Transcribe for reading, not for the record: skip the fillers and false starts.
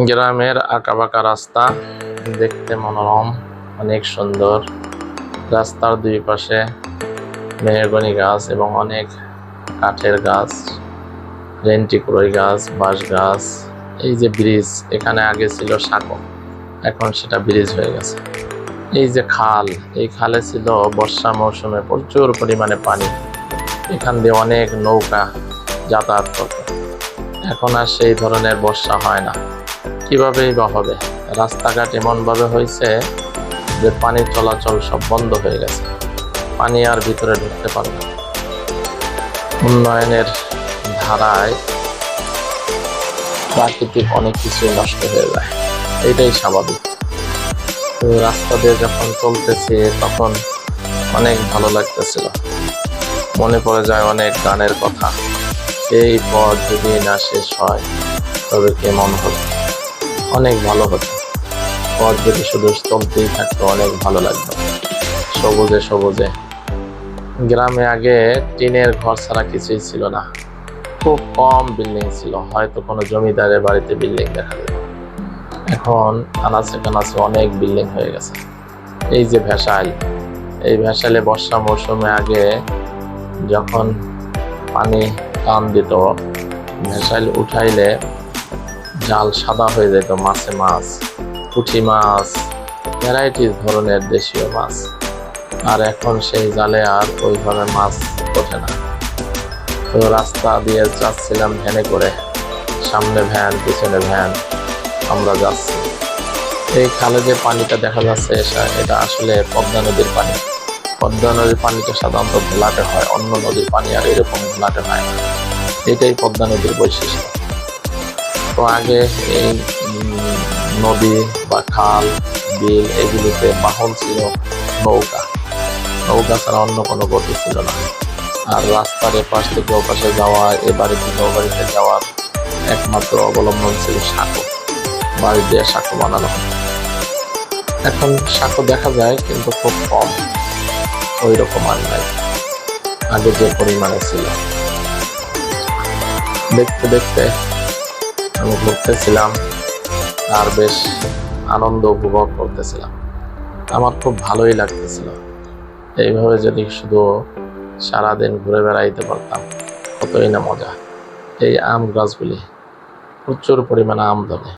গ্রামের আঁকাবাঁকা রাস্তা দেখতে মনোরম, অনেক সুন্দর। রাস্তার দুই পাশে মেহগনি গাছ এবং অনেক কাঠের গাছ, রেন্টিকুরই গাছ, বাঁশ গাছ। এই যে ব্রিজ, এখানে আগে ছিল সাঁকো, এখন সেটা ব্রিজ হয়ে গেছে। এই যে খাল, এই খালে ছিল বর্ষা মৌসুমে প্রচুর পরিমাণে পানি, এখান দিয়ে অনেক নৌকা যাতায়াত করত। এখন আর সেই ধরনের বর্ষা হয় না। কিভাবেই বা হবে? রাস্তাঘাট এমনভাবে হয়েছে যে পানির চলাচল সব বন্ধ হয়ে গেছে, পানি আর ভিতরে ঢুকতে পারে না। উন্নয়নের ধারায় প্রাকৃতিক অনেক কিছুই নষ্ট হয়ে যায়, এটাই স্বাভাবিক। তো রাস্তা দিয়ে যখন চলতেছি তখন অনেক ভালো লাগতেছিল, মনে পড়ে যায় অনেক গানের কথা। এই পথ যদি না শেষ হয় তবে কেমন হতো, অনেক ভালো হতো। পথ যদি শুধু চলতেই থাকতো অনেক ভালো লাগতো, সবুজে সবুজে। গ্রামে আগে টিনের ঘর ছাড়া কিছুই ছিল না, খুব কম বিল্ডিং ছিল, হয়তো কোনো জমিদারের বাড়িতে বিল্ডিং দেখা যেত। এখন আনাচে কানাচে অনেক বিল্ডিং হয়ে গেছে। এই যে ভেসাইল, এই ভেসাইলে বর্ষা মৌসুমে আগে যখন পানি টান দিত, ভেসাইল উঠাইলে জাল সাদা হয়ে যেত, মাছে মাছ, পুঁটি মাছ, ভ্যারাইটিস ধরনের দেশীয় মাছ। আর এখন সেই জালে আর ওইভাবে মাছ ওঠে না। তো রাস্তা দিয়ে যাচ্ছিলাম ভ্যানে করে, সামনে ভ্যান, পিছনে ভ্যান, আমরা যাচ্ছি। এই খালে যে পানিটা দেখা যাচ্ছে এটা আসলে পদ্মা নদীর পানি। পদ্মা নদীর পানিটা সাধারণত ঘোলাটে হয়, অন্য নদীর পানি আর এরকম ঘোলাটে হয় না। এটাই পদ্মা নদীর বৈশিষ্ট্য। তো আগে এই নদী বা খাল, বিল, এগুলোতে বাহন ছিল নৌকা। নৌকা ছাড়া অন্য কোনো গতি ছিল না। আর রাস্তার এপাশ থেকে ওপাশে যাওয়া, এ বাড়ি থেকে ও বাড়িতে যাওয়ার একমাত্র অবলম্বন ছিল সাঁকো। বাড়ি দিয়ে সাঁকো বানানো হয়। এখন সাঁকো দেখা যায় কিন্তু খুব কম, ওই রকম আর নাই আগে যে পরিমাণে ছিল। দেখতে দেখতে আমি ঘুরতেছিলাম আর বেশ আনন্দ উপভোগ করতেছিলাম, আমার খুব ভালোই লাগতেছিল। এইভাবে যদি শুধু সারাদিন ঘুরে বেড়াইতে পারতাম কতই না মজা। এই আম গাছগুলি প্রচুর পরিমাণে আম ধরে।